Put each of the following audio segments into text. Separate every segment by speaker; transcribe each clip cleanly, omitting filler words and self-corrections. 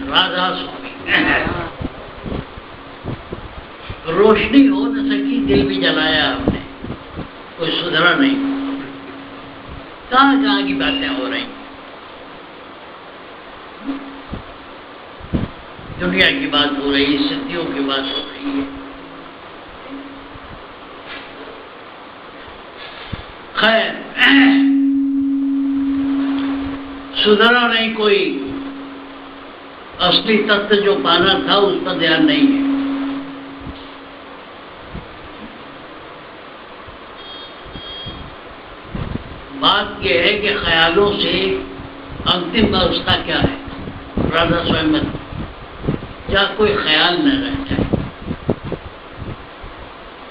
Speaker 1: राधा स्वामी। रोशनी हो न सकी, दिल भी जलाया हमने, कोई सुधरा नहीं। कहाँ कहाँ की बातें हो रही, दुनिया की बात हो रही, सिद्धियों की बात हो रही है। खैर, सुधरा नहीं कोई, असली तत्व जो पाना था उस पर ध्यान नहीं है। बात यह है कि ख्यालों से अंतिम अवस्था क्या है, राधा स्वयं जहाँ कोई ख्याल न रह जाए,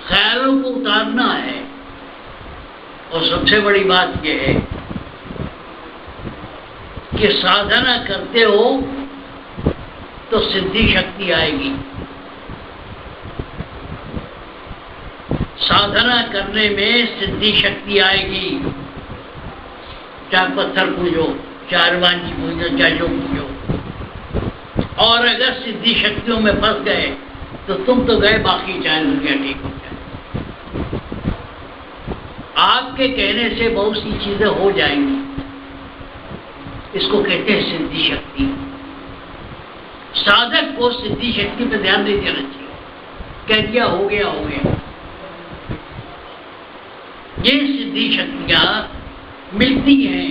Speaker 1: ख्यालों को उतारना है। और सबसे बड़ी बात यह है कि साधना करते हो तो सिद्धि शक्ति आएगी। साधना करने में सिद्धि शक्ति आएगी। चाहे पत्थर पूजो, चाहे हनुमान जी पूजो, चाहे जो पूजो। और अगर सिद्धि शक्तियों में फंस गए तो तुम तो गए, बाकी चाहे दुनिया ठीक हो जाए। आपके कहने से बहुत सी चीजें हो जाएंगी। इसको कहते हैं सिद्धि शक्ति। साधक को सिद्धि शक्ति पर ध्यान नहीं देना चाहिए, कह दिया हो गया हो गया। ये सिद्धि शक्तियां मिलती हैं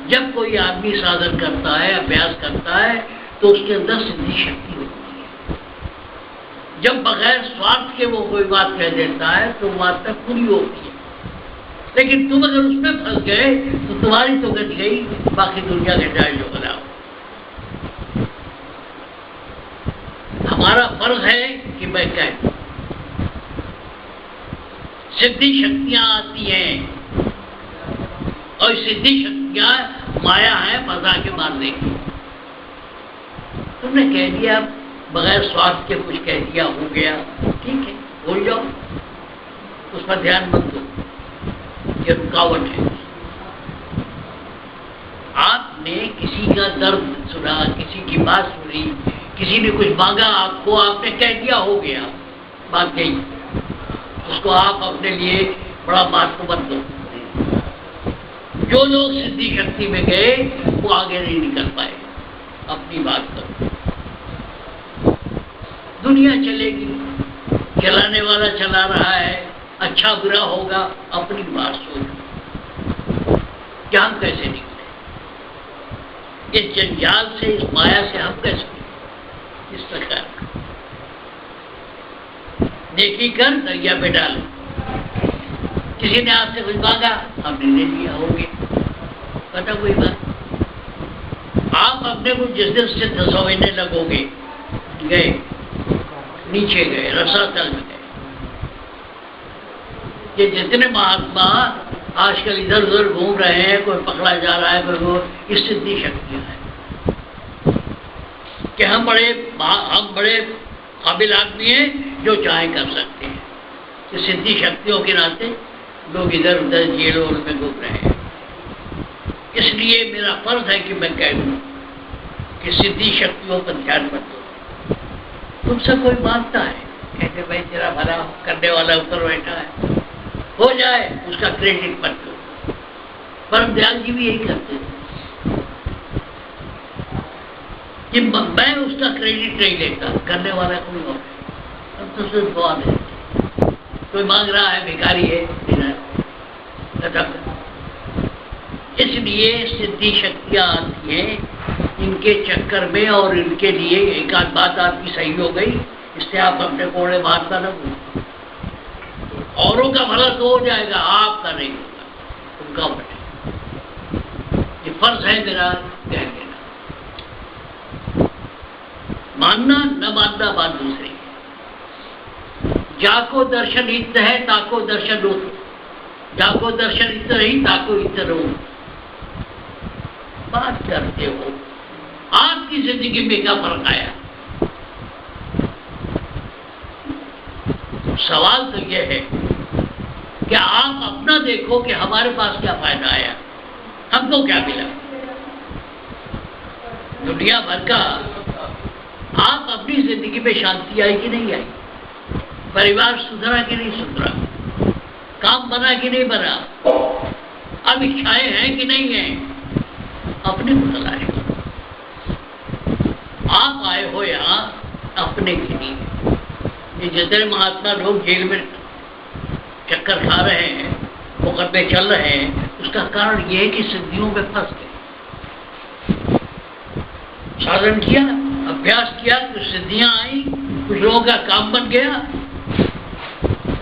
Speaker 1: जब कोई आदमी साधन करता है, अभ्यास करता है, तो उसके अंदर सिद्धि शक्ति होती है। जब बगैर स्वार्थ के वो कोई बात कह देता है तो बात तक पूरी होती है। लेकिन तुम अगर उसमें फंस गए तो तुम्हारी तो गति गई, बाकी दुनिया के जाए जो बनाओ। हमारा फर्ज है कि मैं कहूं, सिद्धि शक्तियां आती हैं और सिद्धि शक्तियां माया है फंसा के मारने की। तुमने कह दिया, बगैर स्वार्थ के कुछ कह दिया, हो गया, ठीक है, भूल जाओ, उस पर ध्यान मत दो, ये रुकावट है। आपने किसी का दर्द सुना, किसी की बात सुनी, किसी ने कुछ मांगा आपको, आपने कह दिया, हो गया, बात गई। उसको आप अपने लिए बड़ा महत्व मत दो। जो लोग सिद्धि शक्ति में गए वो आगे नहीं निकल पाए। अपनी बात करो, दुनिया चलेगी, चलाने वाला चला रहा है, अच्छा बुरा होगा, अपनी बात सोचो कि हम कैसे निकले इस जंजाल से, इस माया से, हम कैसे निकले। इस प्रकार नेकी कर, दरिया पे डालो। किसी ने आपसे कुछ मांगा, हमने ले लिया, हो गया, पता कोई बात। आप अपने को जिस दिन सिद्ध समझने लगोगे, गए नीचे गए, रसातल में गए। ये जितने महात्मा आजकल इधर उधर घूम रहे हैं, कोई पकड़ा जा रहा है, कोई वो, इस सिद्धि शक्तियां है कि हम बड़े काबिल आदमी हैं, जो चाहे कर सकते हैं। तो सिद्धि शक्तियों के नाते लोग इधर उधर जेलों में घूम रहे हैं। इसलिए मेरा फर्ज है कि मैं कह दूं कि सिद्धि शक्तियों पर ध्यान मत दो। तुमसे कोई मांगता है, कहते भाई तेरा भला करने वाला ऊपर बैठा है, हो जाए, उसका क्रेडिट मत दो। परम दयाल जी भी यही करते थे कि मैं उसका क्रेडिट नहीं लेता, करने वाला कोई और है। अब तो सिर्फ दुआ देते, कोई मांग रहा है, भिखारी है, इसलिए सिद्धि शक्तियां आती हैं इनके चक्कर में, और इनके लिए एक आध बात आपकी सही हो गई, इससे आप अपने कोड़े मारता न भूलो। औरों का भला तो हो जाएगा, आपका नहीं होगा, उनका बने। ये फर्ज है मेरा कह देना। मानना न मानना बात दूसरी है। जाको दर्शन हित है, ताको दर्शन हो, जाको दर्शन हित रही, ताको हित रहो। बात करते हो, आपकी जिंदगी में क्या फर्क आया? सवाल तो यह है कि आप अपना देखो कि हमारे पास क्या फायदा आया, हमको क्या मिला। दुनिया भर का आप अपनी जिंदगी में शांति आई कि नहीं आई, परिवार सुधरा कि नहीं सुधरा, काम बना कि नहीं बना, अब इच्छाएं हैं कि नहीं है, अपने को तलाश करो। आप आए हो यहाँ अपने के लिए। ये जितने महात्मा लोग जेल में चक्कर खा रहे हैं, मुकदमे चल रहे हैं, उसका कारण ये है कि सिद्धियों में फंस गए। साधन किया, अभ्यास किया, कुछ सिद्धियां आई, कुछ लोगों का काम बन गया,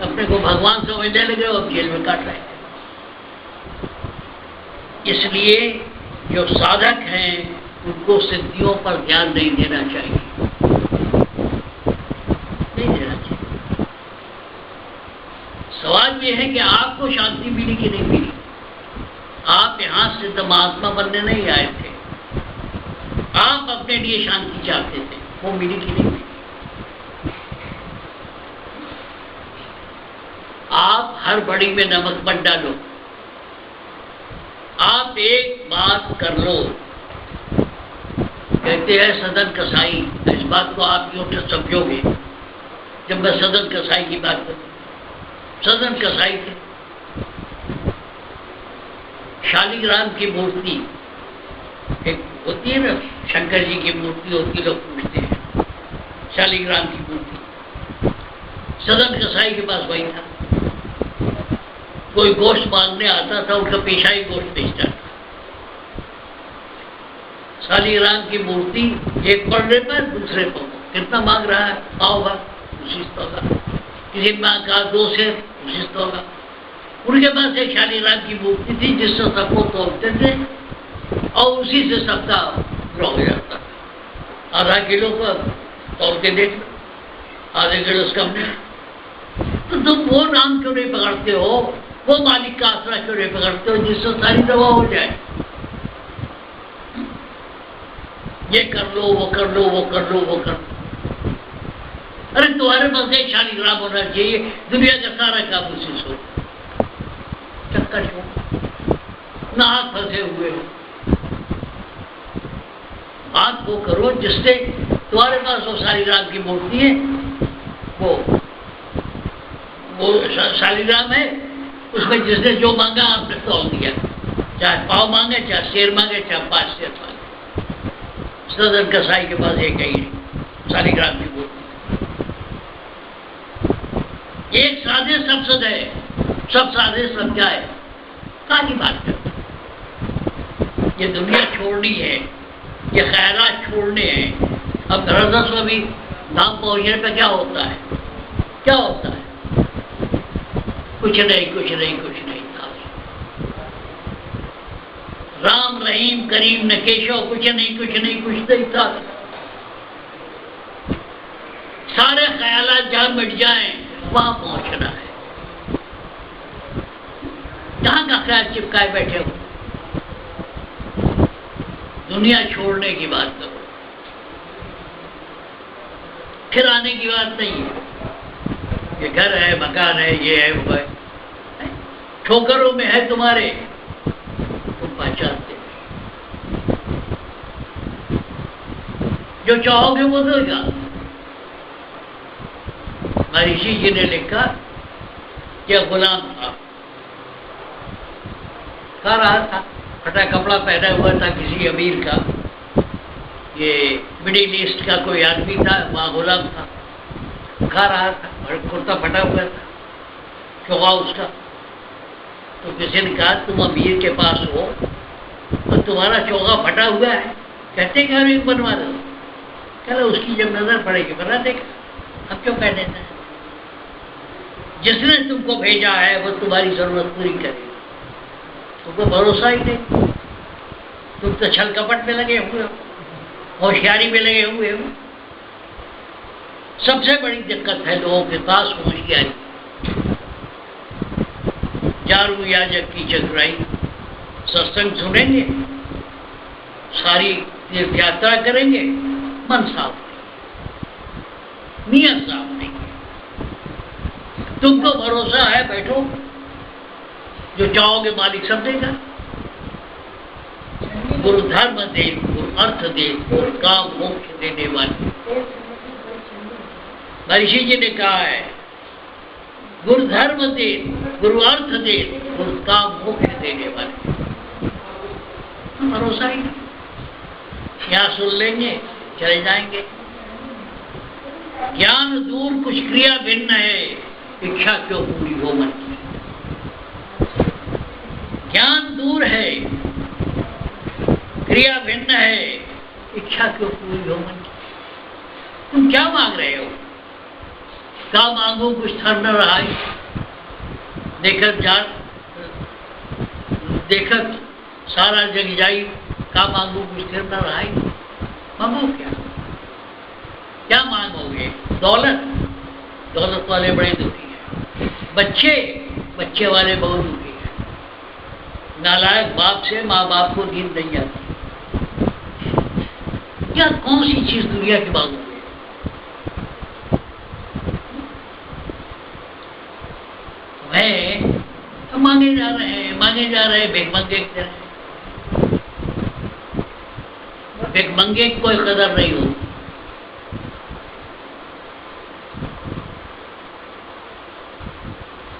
Speaker 1: अपने को भगवान समझने लगे और जेल में काट रहे हैं। इसलिए जो साधक हैं उनको सिद्धियों पर ध्यान नहीं देना चाहिए, नहीं देना चाहिए। सवाल ये है कि आपको शांति मिली कि नहीं मिली। आप यहां सिद्ध महात्मा बनने नहीं आए थे, आप अपने लिए शांति चाहते थे, वो मिली कि नहीं मिली। आप हर बड़ी में नमक मत डालो। आप एक बात कर लो, कहते हैं सदन कसाई, इस बात को आप यूं समझोगे। जब मैं सदन कसाई की बात करूं, सदन कसाई थे, शालिग्राम की मूर्ति एक होती है ना, शंकर जी की मूर्ति होती, लोग पूछते हैं शालिग्राम की मूर्ति। सदन कसाई के पास वही था। कोई गोश्त मांगने आता था, उनका पेशा ही गोश्त बेचता था। शालिग्राम की मूर्ति एक पढ़ने पर दूसरे को कितना मांग रहा है, पाव भाग उसी से होगा, किसी माँ का 2 सेर उसी से होगा। उनके पास एक शालिग्राम की मूर्ति थी जिससे सबको तोड़ते थे और उसी से सबका ग्रह हो जाता था। आधा किलो पर तोड़ के देख लो, आधे किलो से कम नहीं। तो तुम वो नाम क्यों नहीं पकड़ते हो, वो मालिक का आसरा क्यों नहीं पकड़ते हो जिससे सारी दवा हो जाए। ये कर लो, वो कर लो, वो कर लो, वो कर लो। अरे तुम्हारे पास एक शालिग्राम होना चाहिए, दुनिया का सारा काम उसी से हो। चक्कर छोड़, ना हाथ फंसे हुए हो। बात वो करो जिससे तुम्हारे पास वो शालिग्राम की मूर्ति है, वो शालिग्राम है, उसमें जिसने जो मांगा आपने तोल दिया, चाहे पाव मांगे, चाहे शेर मांगे, चाहे 5 शेर मांगे। सदन कसाई के पास एक ही शालिग्राम की मूर्ति। एक साधे सब सद है, सब साधे सब क्या है, कहानी बात करते। ये दुनिया छोड़नी है, ये ख्यालात छोड़ने हैं। अब धराधस में भी धाम पहुंचने पे क्या होता है, क्या होता है, कुछ नहीं, कुछ नहीं, कुछ नहीं। राम रहीम करीम न केशव, कुछ नहीं, कुछ नहीं, कुछ नहीं था। सारे ख्यालात जहां मिट जाएं वहां पहुंचना है। जहां का ख्याल चिपकाए बैठे हो, दुनिया छोड़ने की बात करो, फिर आने की बात नहीं है। ये घर है, मकान है, ये है, वो है, ठोकरों में है तुम्हारे, तुम पहचानते जो चाहोगे वो देगा। महर्षि जी ने लिखा कि गुलाम था, खा रहा था, फटा कपड़ा पहना हुआ था किसी अमीर का, ये मिडिल ईस्ट का कोई आदमी था, वहाँ गुलाम था, खा रहा था और कुर्ता फटा हुआ था, चोगा उसका। तो किसी ने कहा तुम अमीर के पास हो तो तुम्हारा चोगा फटा हुआ है, कहते घर एक बनवा दो। चलो उसकी जब नजर पड़ेगी बना देगा, अब क्यों कह देना है। जिसने तुमको भेजा है वो तुम्हारी जरूरत पूरी करेगा, तुमको भरोसा ही नहीं। तुम तो छल कपट में लगे हुए हो, होशियारी में लगे हुए हो। सबसे बड़ी दिक्कत है लोगों के पास होशियारी। जारू याजक की चतुराई, सत्संग सुनेंगे, सारी तीर्थ यात्रा करेंगे, मन साफ नहीं, नियत साफ नहीं। तुमको भरोसा है, बैठो, जो चाहोगे मालिक सब देगा। गुरु धर्म दे, गुरु अर्थ दे, गुरु काम मोक्ष देने वाले। महर्षि जी ने कहा है, गुरु धर्म दे, गुरु अर्थ दे, गुरु काम मोक्ष देने वाले। भरोसा ही नहीं। यहाँ सुन लेंगे, चले जाएंगे। ज्ञान दूर कुछ क्रिया भिन्न है, इच्छा क्यों पूरी हो मन की। ज्ञान दूर है, क्रिया भिन्न है, इच्छा क्यों पूरी हो मन की। तुम क्या मांग रहे हो? क्या मांगो कुछ थर न रहा है। देखत सारा जग जाई, का मांगो कुछ थर न रहा है। मांगो क्या? क्या मांगोगे? दौलत? दौलत वाले बड़े दुखी हैं। बच्चे वाले बहुत दुखी हैं। नालायक बाप से माँ बाप को नींद नहीं आती। क्या कौन सी चीज दुनिया की मांगोगे? तो मांगे जा रहे हैं, भिखमंगे की तरह। भिखमंगे की कोई कदर नहीं होती।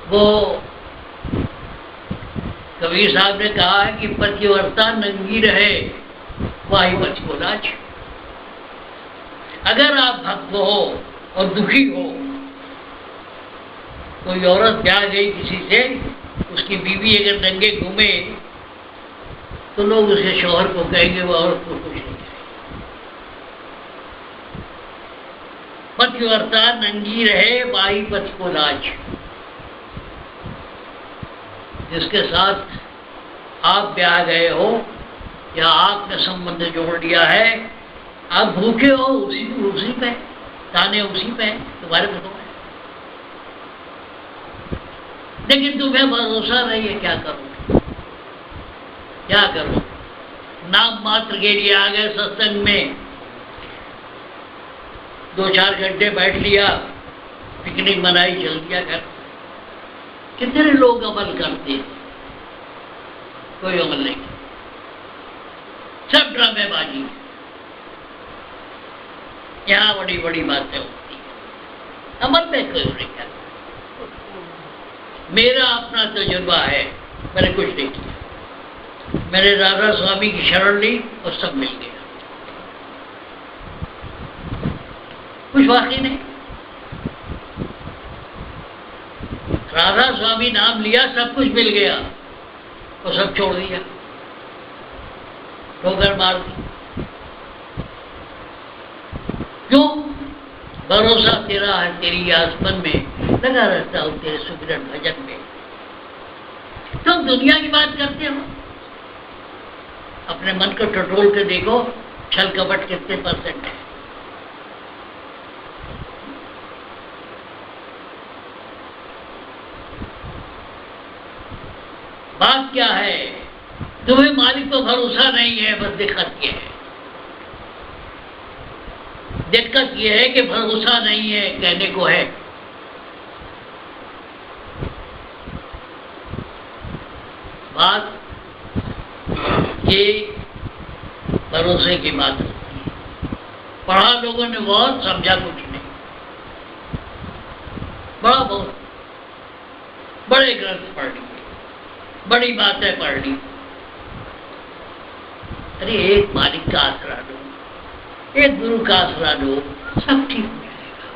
Speaker 1: वो कबीर साहब ने कहा है कि पतिव्रता नंगी रहे, वाही पति को लाज। अगर आप भक्त हो और दुखी हो, कोई औरत ब्याह गई किसी से, उसकी बीवी अगर नंगे घूमे, तो लोग उसके शौहर को कहेंगे वो औरत को कुछ नहीं कहेगी। पतिव्रता नंगी रहे, वाही पति को लाज। जिसके साथ आप ब्याह गए हो या आपने संबंध जोड़ लिया है, आप भूखे हो, उसी पे ताने, उसी पे तुम्हारे पे तो है। लेकिन तुम्हें भरोसा नहीं है, क्या करो? क्या करो? नाम मात्र के लिए आ गए सत्संग में, 2-4 घंटे बैठ लिया, पिकनिक मनाई, चल दिया घर। कितने लोग अमल करते हैं? कोई अमल नहीं, सब ड्रामेबाजी। यहाँ बड़ी बड़ी बातें होती है, अमल में कोई नहीं करता। मेरा अपना तजुर्बा है, मैंने कुछ नहीं किया। मैंने राधा स्वामी की शरण ली और सब मिल गया। कुछ बाकी नहीं। राधा स्वामी नाम लिया, सब कुछ मिल गया और सब छोड़ दिया, ठोकर मार दी। क्यों? भरोसा तेरा है, तेरी आसमान में लगा रहता हूं, तेरे सुमिरन भजन में। तुम दुनिया की बात करते हो, अपने मन को टटोल के देखो, छल कपट कितने % है। बात क्या है? तुम्हें मालिक पर भरोसा नहीं है, बस दिक्कत ये है। दिक्कत ये है कि भरोसा नहीं है, कहने को है। बात ये भरोसे की बात होती है। पढ़ा लोगों ने बहुत, समझा कुछ नहीं। बहुत बड़े ग्रंथ पढ़ लिए, बड़ी बातें पढ़ ली। अरे एक मालिक का आसरा लो, एक गुरु का आसरा लो, सब ठीक हो जाएगा।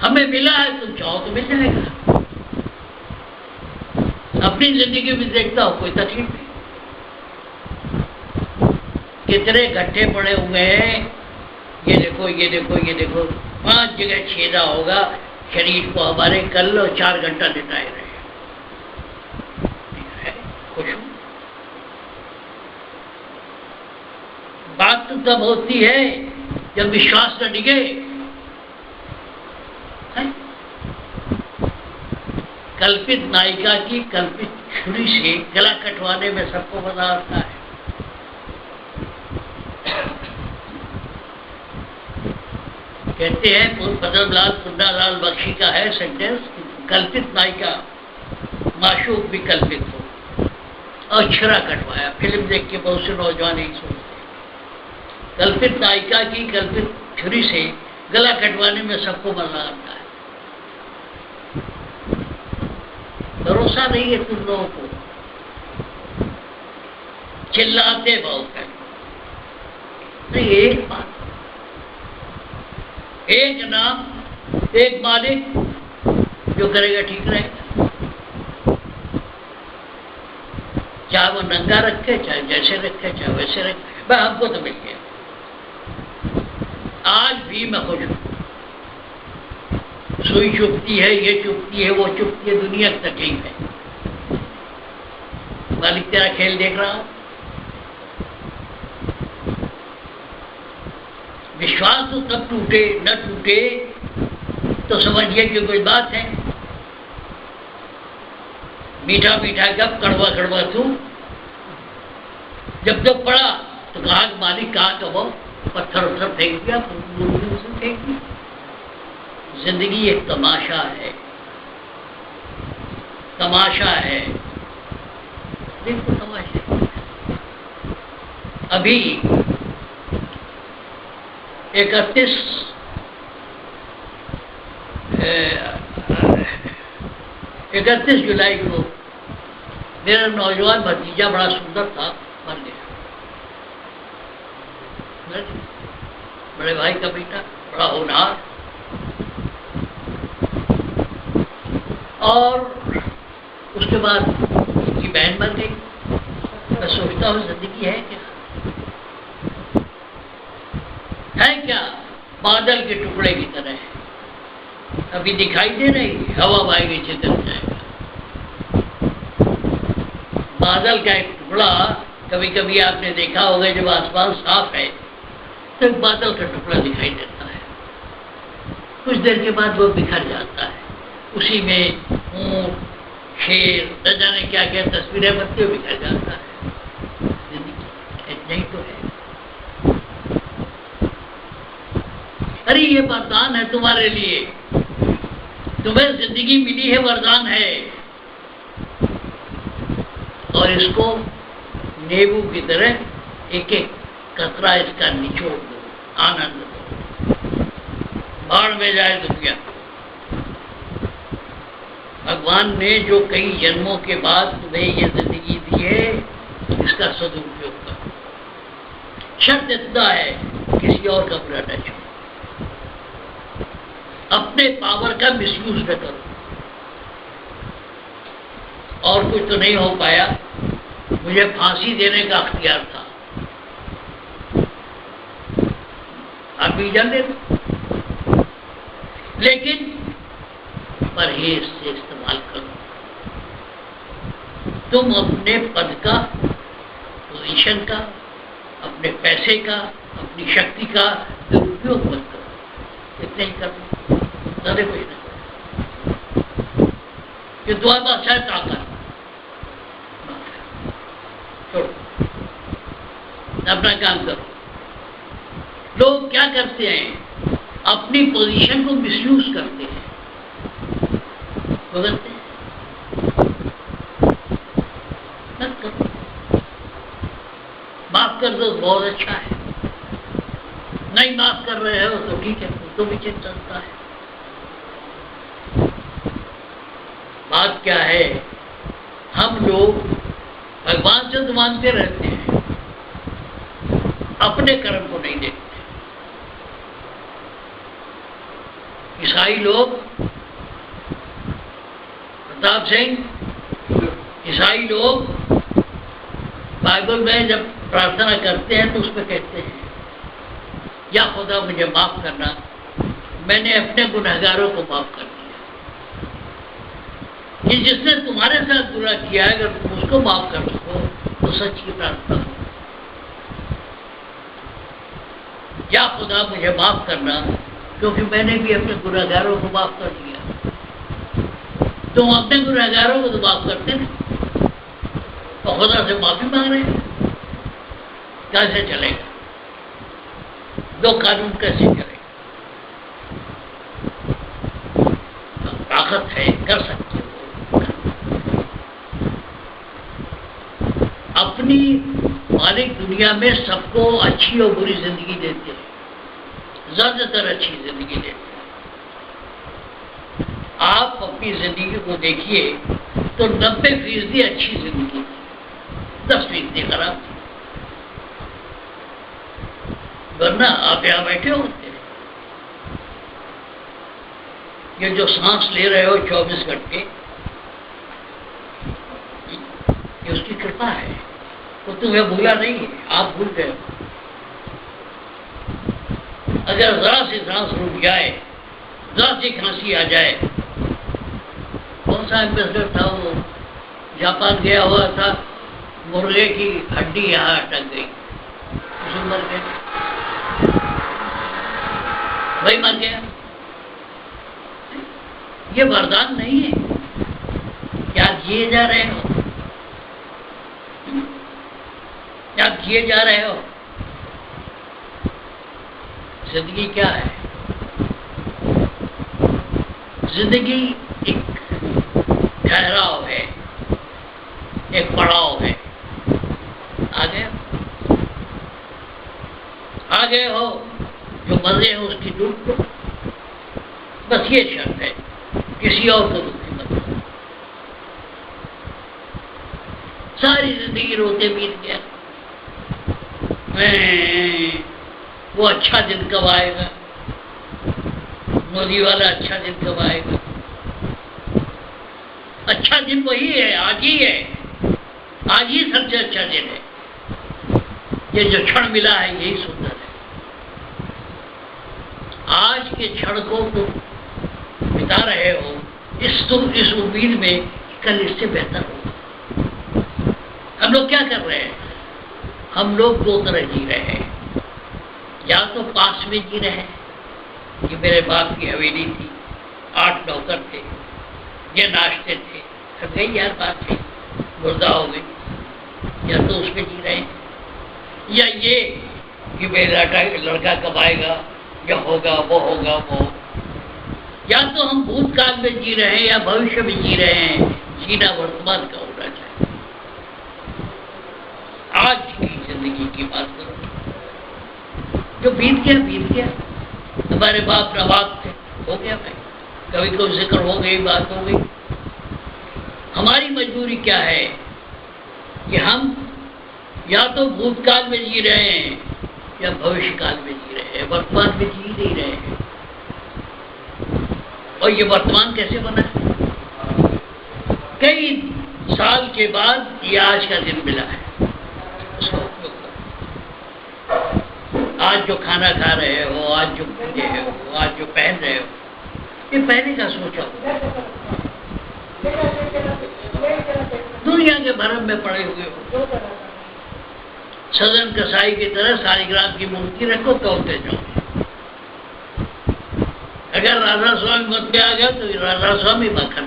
Speaker 1: हमें मिला है, तुम चाहो तो मिल जाएगा। अपनी जिंदगी में देखता हो, कोई तकलीफ नहीं। कितने गड्ढे पड़े हुए हैं, ये देखो, ये देखो, ये देखो। 5 जगह छेदा होगा शरीर को हमारे, कल 4 घंटा लेटाए रहे। खुश हूं। बात तो तब होती है जब विश्वास न डिगे। कल्पित नायिका की कल्पित छुरी से गला कटवाने में सबको मजा आता है। कहते हैं पद्मलाल पुन्नालाल बख्शी का है सेंटेंस, कल्पित नायिका माशूक भी कल्पित हो। और छुरा कटवाया, फिल्म देख के बहुत से नौजवान यही सोचते। कल्पित नायिका की कल्पित छुरी से गला कटवाने में सबको मजा आता है। भरोसा नहीं है तुम लोगों को, चिल्लाते बहुत है। तो एक बात, एक नाम, एक मालिक, जो करेगा ठीक रहेगा। चाहे वो नंगा रखे, चाहे जैसे रखे, चाहे वैसे रखे, भाई हमको तो मिल गया। आज भी मैं खुश हूं। सुई चुपती है, ये चुपती है, वो चुपती है, दुनिया की तकलीफ है। मालिक तेरा खेल देख रहा हूं। विश्वास तो तब टूटे न टूटे तो समझिए कि कोई बात है। मीठा मीठा गप, कड़वा कड़वा तू। जब जब पड़ा तो कहा मालिक कहा कहो, पत्थर उत्थर फेंक दिया, फेंक दिया। जिंदगी एक तमाशा है, तमाशा है। देखो तमाशा। अभी 31 जुलाई को मेरा नौजवान भतीजा बड़ा सुंदर था, मर गया। बड़े भाई का बेटा, बड़ा होनहार। और उसके बाद उसकी बहन मर गई। मैं सोचता हूँ जिंदगी है क्या? है क्या? बादल के टुकड़े की तरह है, अभी दिखाई दे रही, हवा बहाएगी चितर जाएगा। बादल का एक टुकड़ा, कभी कभी आपने देखा होगा जब आसमान साफ है तो एक बादल का टुकड़ा दिखाई देता है, कुछ देर के बाद वो बिखर जाता है। उसी में ऊंट, शेर, न जाने क्या क्या तस्वीरें बनती हुई बिखर जाता है। जिंदगी नहीं तो है। अरे ये वरदान है तुम्हारे लिए, तुम्हें जिंदगी मिली है, वरदान है। और इसको नींबू की तरह एक एक कतरा इसका निचोड़ दो, आनंद दो, बाढ़ में जाए दुनिया। भगवान ने जो कई जन्मों के बाद तुम्हें ये जिंदगी दी है, इसका सदुपयोग करो। शर्त इतना है, किसी और का बुरा न छो, अपने पावर का मिसयूज न करो। और कुछ तो नहीं हो पाया, मुझे फांसी देने का अख्तियार था, आप भी जान लेना, लेकिन परहेज से इस्तेमाल करो। तुम अपने पद का, पोजीशन का, अपने पैसे का, अपनी शक्ति का दुरुपयोग मत करो। इतना ही करो, ज्यादा कुछ नहीं। ये दुआ बादशाह है ताकत, छोड़ो, अपना काम करो। लोग क्या करते हैं, अपनी पोजीशन को मिसयूज करते हैं, बदलते हैं। मत करो, माफ कर दो बहुत अच्छा है, नहीं माफ कर रहे हो तो ठीक है, तो भी चिंता चलता है। बात क्या है, हम लोग भगवान से तो मांगते रहते हैं, अपने कर्म को नहीं देखते। ईसाई लोग, प्रताप सिंह, ईसाई लोग बाइबल में जब प्रार्थना करते हैं तो उसमें कहते हैं, या खुदा मुझे माफ करना, मैंने अपने गुनहगारों को माफ कर दिया। कि जिसने तुम्हारे साथ बुरा किया है, अगर तुम उसको माफ कर सको तो सच की प्रार्थना हो, या खुदा मुझे माफ करना, क्योंकि मैंने भी अपने गुनहगारों को माफ कर दिया। तुम अपने गुनहगारों को तो माफ करते नहीं, तो खुदा से माफी मांग रहे हैं, कैसे चलेगा? दो कानून कैसे चलेगा? तो ताकत है, कर सकते हो। अपनी मालिक दुनिया में सबको अच्छी और बुरी जिंदगी देते हैं, ज्यादातर अच्छी जिंदगी देते हैं। आप अपनी जिंदगी को देखिए तो 90% अच्छी जिंदगी, 10% खराब। वरना आप यहाँ बैठे होते हैं, ये जो सांस ले रहे हो 24 घंटे, ये उसकी कृपा है, वो तुम्हें भूला नहीं है, आप भूल गए। अगर जरा सी सांस रुक जाए, जरा सी खांसी आ जाए, कौन सा एम्बेसडर था वो, जापान गया हुआ था, मुर्गे की हड्डी यहाँ अटक गई, उसे मर गया, वही मर गया। ये वरदान नहीं है क्या जिए जा रहे हो, क्या जिए जा रहे हो। जिंदगी क्या है? जिंदगी एक ठहराव है, एक पड़ाव है। आगे हो, जो मजे हो उसकी लूट लो, बस ये शर्त है, किसी और को दुखी मत करो। सारी जिंदगी रोते बीत गया, वो अच्छा दिन कब आएगा, मोदी वाला अच्छा दिन कब आएगा। अच्छा दिन वही है, आज ही है, आज ही सबसे अच्छा दिन है। ये जो क्षण मिला है यही सुंदर है। आज के क्षण को तुम बिता रहे हो इस उम्मीद में कि कल इससे बेहतर होगा। हम लोग क्या कर रहे हैं? हम लोग दो तरह जी रहे हैं, या तो पास में जी रहे हैं, ये मेरे बाप की हवेली थी, 8 नौकर थे, ये नाचते थे, थक गई यार बात थी, मुर्दा हो गई, या तो उसमें जी रहे हैं, या ये कि मेरा लड़का कब आएगा, या होगा वो होगा वो। या तो हम भूतकाल में जी रहे हैं या भविष्य में जी रहे हैं। जीना वर्तमान का होना चाहिए। आज की जिंदगी की बात करो, जो बीत गया। हमारे बाप नवाब थे, हो गया भाई, कभी कोई जिक्र हो गई, बात हो गई। हमारी मजबूरी क्या है कि हम या तो भूतकाल में जी रहे हैं या भविष्य काल में जी रहे हैं, वर्तमान में जी नहीं रहे हैं। और ये वर्तमान कैसे बना है? कई साल के बाद ये आज का दिन मिला है, उसका उपयोग करो। आज जो खाना खा रहे हो, आज जो पीते हो, आज जो पहन रहे हो, ये पहले का सोचो। दुनिया के भरम में पड़े हुए हो, सदन कसाई की तरह सालिग्राम की मूर्ति रखो, तोड़ते जाओ। अगर राधा स्वामी मत पे आ गया तो राधा स्वामी मक्खन।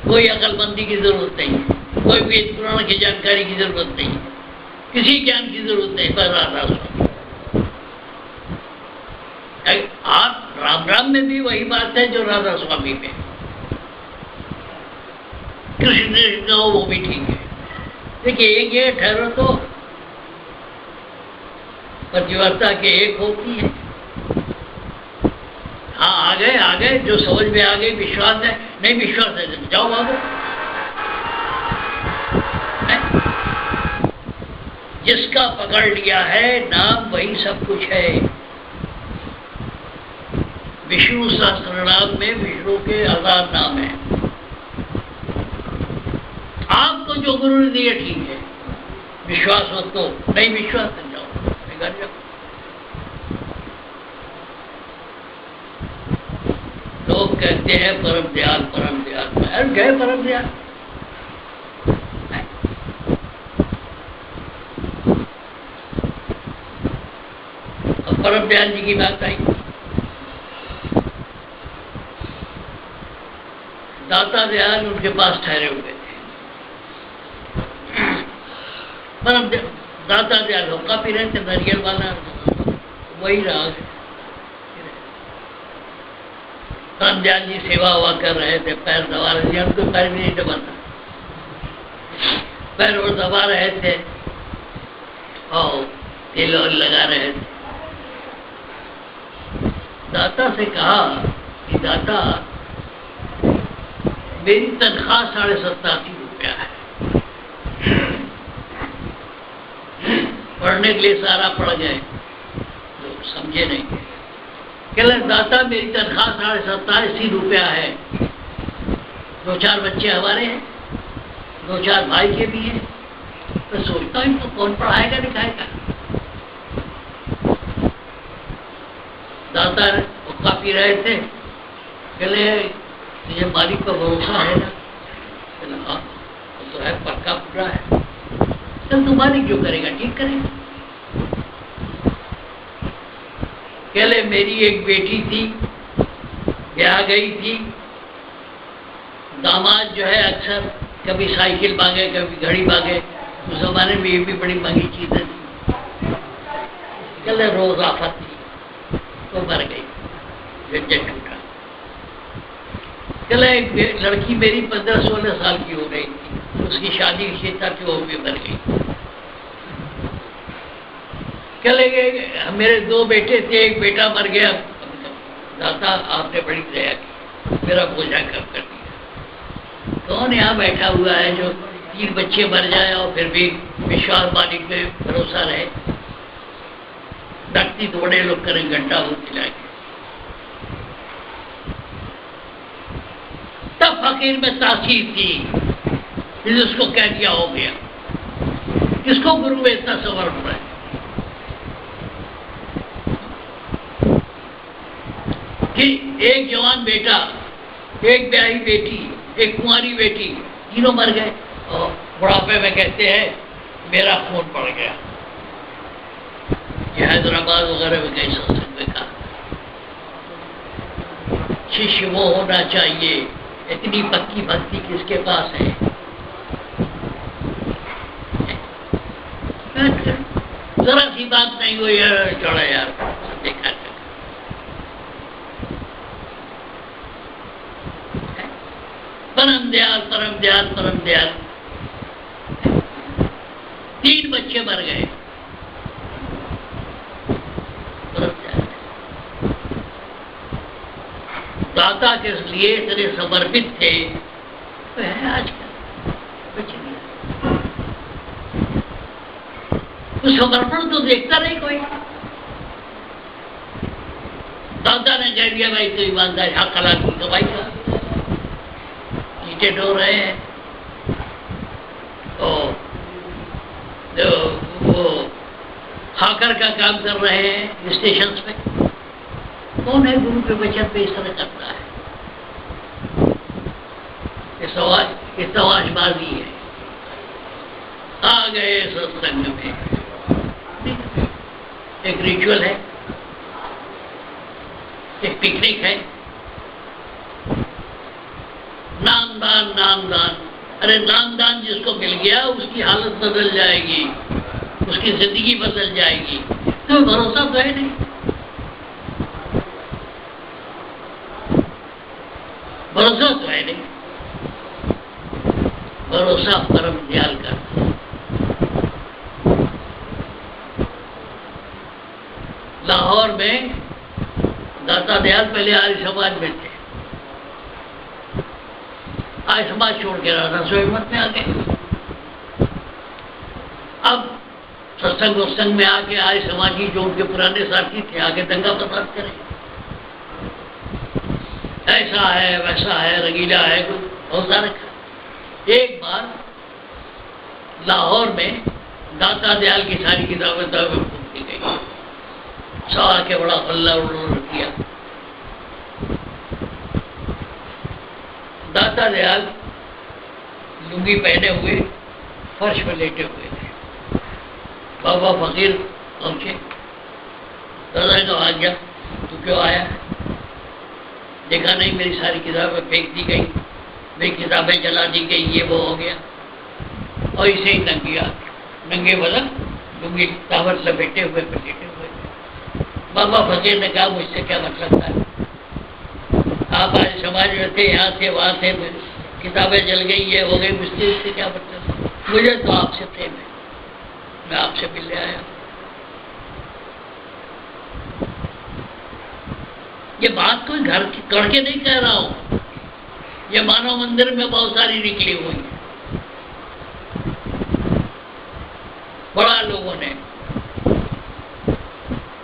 Speaker 1: कोई अकलमंदी की जरूरत नहीं, कोई वेद पुराण की जानकारी की जरूरत नहीं, किसी ज्ञान की जरूरत नहीं, पर राधा स्वामी। आप राम राम में भी वही बात है जो राधा स्वामी में। कृष्ण कृष्ण वो भी ठीक है। देखिए, एक ये ठहरो तो प्रतिवर्ता के एक होती है। हाँ, आ गए जो समझ में आ गई, विश्वास है, नहीं विश्वास है तो जाओ भागो। जिसका पकड़ लिया है नाम वही सब कुछ है। विष्णु सहस्त्र नाम में विष्णु के 1000 नाम है। आपको जो गुरु ने दिया ठीक है, विश्वास हो तो, नहीं विश्वास नहीं जाओ, घर जाओ। लोग कहते हैं परम दयाल परम दयाल, अरे गए परम दयाल। अब परम दयाल जी की बात आई, दाता दयाल उनके पास ठहरे हुए थे। परम दाता दयाल होका पी रहे थे, नारियल वाला वही रहा। परम दयाल जी सेवा हुआ कर रहे थे, पैर दबा रहे थे, उनको पैर भी नहीं दबाता। पैर और दबा रहे थे और तेल और लगा रहे थे। दाता से कहा कि दाता, मेरी तनख्वाह 87.5 रुपया है, पढ़ने के लिए सारा पढ़ गए, लोग समझे नहीं। कहले दाता मेरी तनख्वाह 87.5 रुपया है, 2-4 बच्चे हमारे हैं, 2-4 भाई के भी हैं, तो सोचता हूँ तो कौन पढ़ाएगा लिखाएगा। दाता हुक्का पी रहे थे, कहले तुझे मालिक पर भरोसा है ना? कहले हाँ तो है, पक्का पूरा है। चल तू मालिक जो करेगा ठीक करेगा। कहले मेरी एक बेटी थी, ब्याह गई थी, दामाद जो है अक्सर कभी साइकिल मांगे कभी घड़ी मांगे, उस जमाने में ये भी बड़ी महंगी चीजें थी। कहले रोज आफत थी तो मर गई, झंझट टूटा। कहले एक लड़की मेरी 15-16 साल की हो गई थी, उसकी शादी की था कि वो भी मर गई। कहले मेरे 2 बेटे थे, एक बेटा मर गया, दाता आपने बड़ी दया की, मेरा बोझा कम कर दिया। कौन यहाँ बैठा हुआ है जो 3 बच्चे मर जाए और फिर भी विश्वास मालिक पे भरोसा रहे? डकती थोड़े लोग करें घंटा वो खिला के। तब फकीर में तासीर थी, फिर उसको कह दिया हो गया। किसको गुरु में इतना समर्पण है? कि एक जवान बेटा, एक ब्याही बेटी, एक कुंवारी बेटी, तीनों मर गए और बुढ़ापे में कहते हैं मेरा खून पड़ गया। ये हैदराबाद वगैरह में कई सत्संग में कहा, शिष्य वो होना चाहिए, इतनी पक्की भक्ति किसके पास है? जरा सी बात नहीं हुई, चढ़ा यार देखा परम दयाल परम दयाल परम दयाल। 3 बच्चे मर गए, दाता के लिए इतने समर्पित थे तो है आजकल कुछ नहीं। तो समर्पण तो देखता नहीं कोई। दाता ने कह दिया भाई तो ईमानदार हक हलाल की कमाई का नीचे ढो रहे हैं, तो वो हाकर का काम कर रहे हैं स्टेशन पे। कौन है गुरु के वचन पे इस तरह करता है? ये सवाजबाजी है। आ गए सत्संग में, एक रिचुअल है, एक पिकनिक है, नामदान नामदान। अरे नामदान जिसको मिल गया उसकी हालत बदल जाएगी, उसकी जिंदगी बदल जाएगी। तो भरोसा तो है नहीं। भरोसा तो है नहीं। भरोसा परम दयाल का। लाहौर में दाता दयाल पहले आर्य समाज में थे, आर्य समाज छोड़ के राधा सोमत में आ गए। अब सत्संग उत्संग में आके आर्य समाजी जो उनके पुराने साथी थे आके दंगा फसाद करें, ऐसा है वैसा है रंगीला है, कुछ बहुत सारा। एक बार लाहौर में दाता दयाल की सारी किताबें फूक दी गई, सारा के बड़ा हल्ला उन्होंने किया। दाता दयाल लुंगी पहने हुए फर्श पर लेटे हुए थे। बाबा फकीर पहुंचे, दादा ने कहा आज्ञा तू क्यों आया? देखा नहीं मेरी सारी किताबें फेंक दी गई, मेरी किताबें जला दी गई, ये वो हो गया। और इसे ही नंगे बदन लुंगी टावर लपेटे हुए पर लेटे हुए। बाबा फकीर ने कहा मुझसे क्या मतलब था? आप आज समाज में थे, यहाँ थे वहाँ थे, किताबें जल गई, ये हो गई, मुझसे इससे क्या मतलब? मुझे तो आपसे प्रेम है, मैं आपसे मिलने आया। ये बात कोई घर की करके नहीं कह रहा हूं, ये मानव मंदिर में बहुत सारी निकली हुई है, बड़ा लोगों ने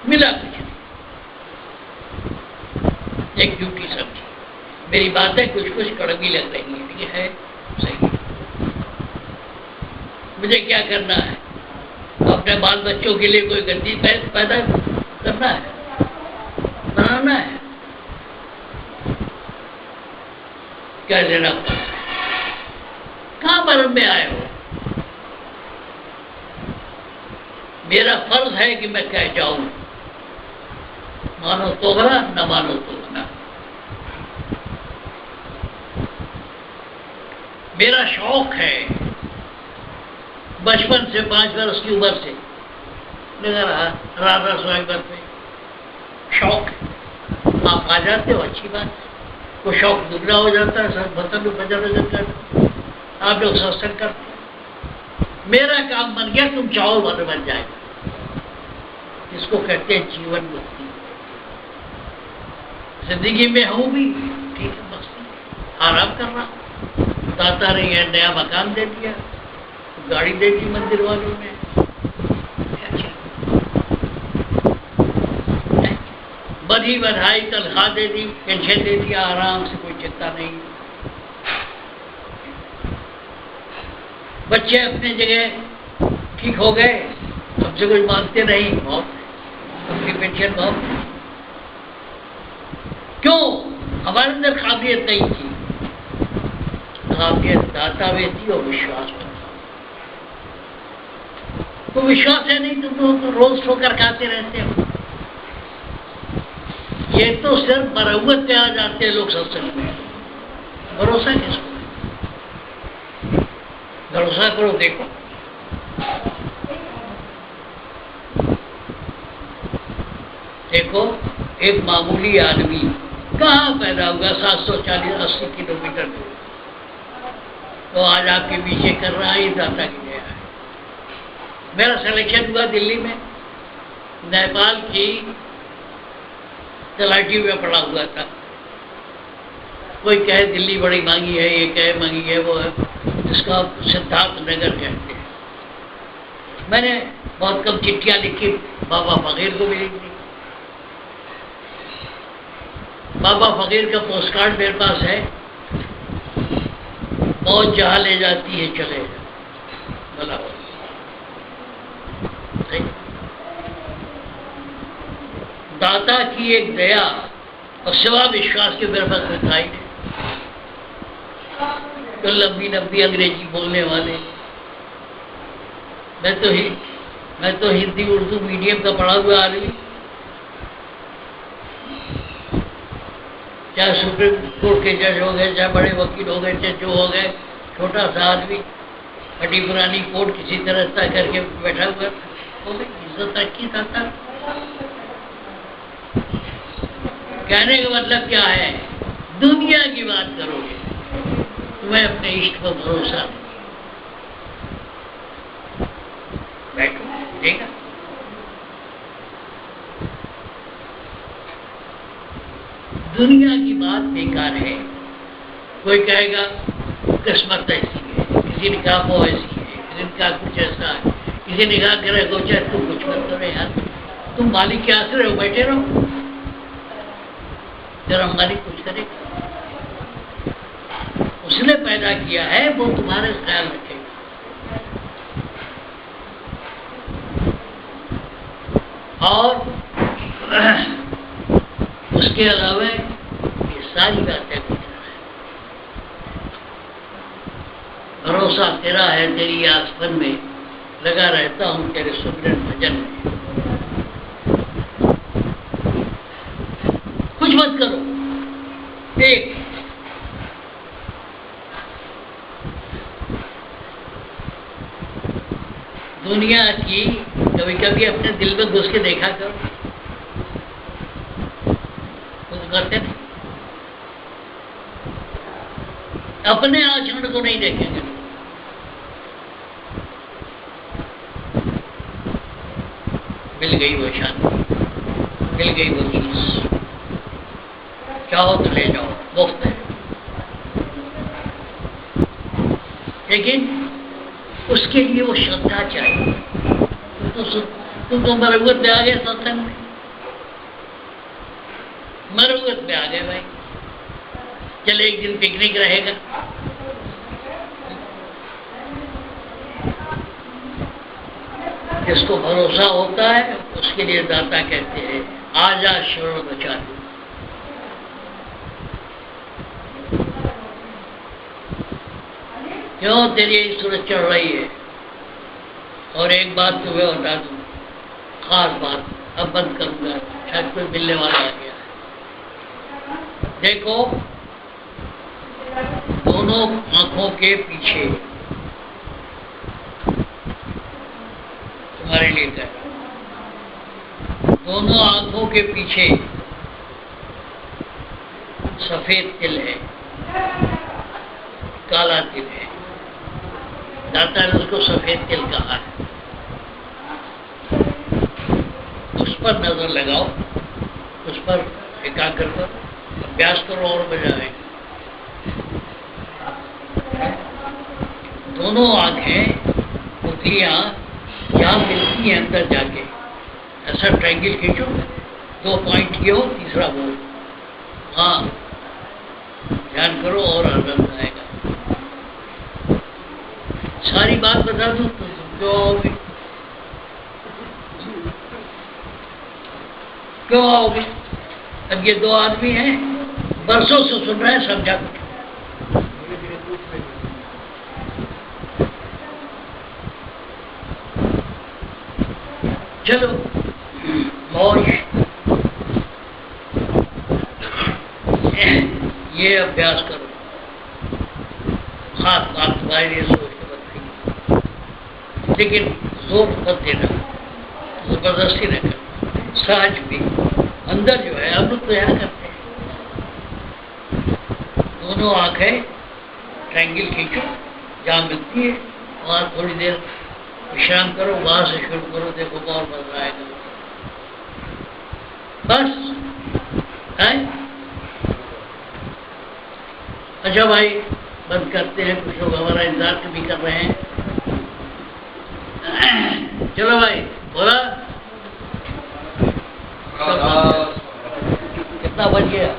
Speaker 1: मिला कुछ एक ड्यूटी समझी। मेरी बातें कुछ कुछ कड़वी लग रही है, ये है सही। मुझे क्या करना है? अपने बाल बच्चों के लिए कोई गद्दी पैदा करना है, बनाना है, क्या लेना पड़ता है? कहां मरम में आए हो? मेरा फर्ज है कि मैं कह जाऊं, मानो तो गला न मानो तो ना। मेरा शौक है बचपन से, 5 वर्ष की उम्र से लगा रहा राधा स्वागत में शौक है। आप आ जाते हो, अच्छी बात है। वो शौक दुगना हो जाता है, सब बतन बजा जाता है, आप लोग सत्संग करते हैं। मेरा काम बन गया, तुम चाहो वन बन जाएगा। इसको कहते हैं जीवन मुक्ति। जिंदगी में हूं भी ठीक है, मस्ती आराम कर रहा, दाता रही है, नया मकान दे दिया, गाड़ी दे दी मंदिर वालों ने, बधी बधाई तनख्वाह दे दी, पेंशन दे दिया, आराम से, कोई चिंता नहीं। बच्चे अपने जगह ठीक हो गए, हमसे कुछ मांगते नहीं, बहुत अपनी पेंशन बहुत। क्यों? हमारे अंदर काबिलियत नहीं थी, काबिलियत दाता में थी और विश्वास में। तो विश्वास है नहीं, तुम तो रोज ठोकर खाते रहते हो। ये तो सिर्फ मरम्मत पे आ जाते हैं लोग सत्संग में। भरोसा किसको? भरोसा करो, देखो देखो, एक मामूली आदमी कहाँ पैदा हुआ, 740-80 किलोमीटर दूर, तो आज आपके पीछे कर रहा है, दाता की दया है। मेरा सिलेक्शन हुआ दिल्ली में, नेपाल की तलाटी में पड़ा हुआ था। कोई कहे दिल्ली बड़ी मांगी है, ये कहे मांगी है, वो है, जिसका सिद्धार्थ नगर कहते हैं। मैंने बहुत कम चिट्ठियां लिखी, बाबा फकीर को भी लिख दी। बाबा फकीर का पोस्ट कार्ड मेरे पास है, मौत जहां ले जाती है चले बोला। दाता की एक दया और सेवा विश्वास के मेरे पास दिखाई है। तो लंबी लंबी अंग्रेजी बोलने वाले, मैं तो हिंदी उर्दू मीडियम का पढ़ा हुआ आदमी, चाहे सुप्रीम कोर्ट के जज हो गए, चाहे बड़े वकील हो गए, चाहे जो हो गए, छोटा सा आदमी फटी पुरानी कोर्ट किसी तरह तय करके बैठा हुआ था। इज्जत रखी था। कहने का मतलब क्या है? दुनिया की बात करोगे, तुम्हें अपने इष्ट पर भरोसा नहीं। बैठो, देखा दुनिया की बात बेकार है। कोई कहेगा किस्मत ऐसी है, किसी ने कहा वो ऐसी है, किसी ने कहा कुछ ऐसा है, किसी ने कहा करे गोचा तुम कुछ मत करो यार, तुम मालिक के आश्रय हो, बैठे रहो, जरा मालिक कुछ करे। उसने पैदा किया है, वो तुम्हारे ख्याल रखेगा। और उसके अलावा ये सारी बातें भरोसा तेरा है, तेरी आसमान में लगा रहता हूं, तेरे सुमरन भजन में। कुछ मत करो, देख दुनिया की कभी कभी अपने दिल में घुस के देखा करो, कुछ करते नहीं, अपने आचरण को नहीं देखेंगे। मिल गई वो शांति, मिल गई वो चीज, चाहो तो ले जाओ, मुफ्त है। लेकिन उसके लिए वो श्रद्धा चाहिए। तुम तो मरगत में आ गए सत्संग में, मरगत में आ गए भाई। चले एक दिन पिकनिक रहेगा, जिसको भरोसा होता है उसके लिए दाता कहते हैं आजा शरण बचा दो। क्यों तेरी यही सूरत चढ़ रही है। और एक बात तुम्हें बता दूं, खास बात, अब बंद करूंगा, शायद कोई मिलने वाला आ गया है। देखो, दोनों आंखों के पीछे, तुम्हारे लिए कह रहा हूं, दोनों आंखों के पीछे सफेद तिल है, काला तिल है। दाता ने उसको सफेद तिल कहा है। उस पर नजर लगाओ, उस पर एकाग्र करो, अभ्यास करो और मजा आएगा। दोनों आंखें, बुद्धियां यहाँ मिलती हैं अंदर जाके। ऐसा ट्रायंगल खींचो, 2 पॉइंट ये हो, तीसरा वो। हाँ, ध्यान करो और आनंद आएगा। सारी बात बता दूं तो क्यों आओगे? क्यों आओगे? अब ये 2 आदमी हैं, बरसों से सुन रहे हैं, समझा कुछ। चलो मौज, ये अभ्यास करो। खास बात तुम्हारे लिए सोच के बताइए, लेकिन जोर मत देना, जबरदस्ती न करना, सहज भी। अंदर जो है, हम लोग तो यहाँ करते हैं। दोनों आंखें ट्रायंगल खींचो, जहाँ मिलती है वहाँ थोड़ी देर विश्राम करो, वहां से शुरू करो, देखो बहुत मजा आएगा। बस है। अच्छा भाई, बंद करते हैं, कुछ लोग हमारा इंतजार भी कर रहे हैं। चलो भाई, बोला कितना बज गया?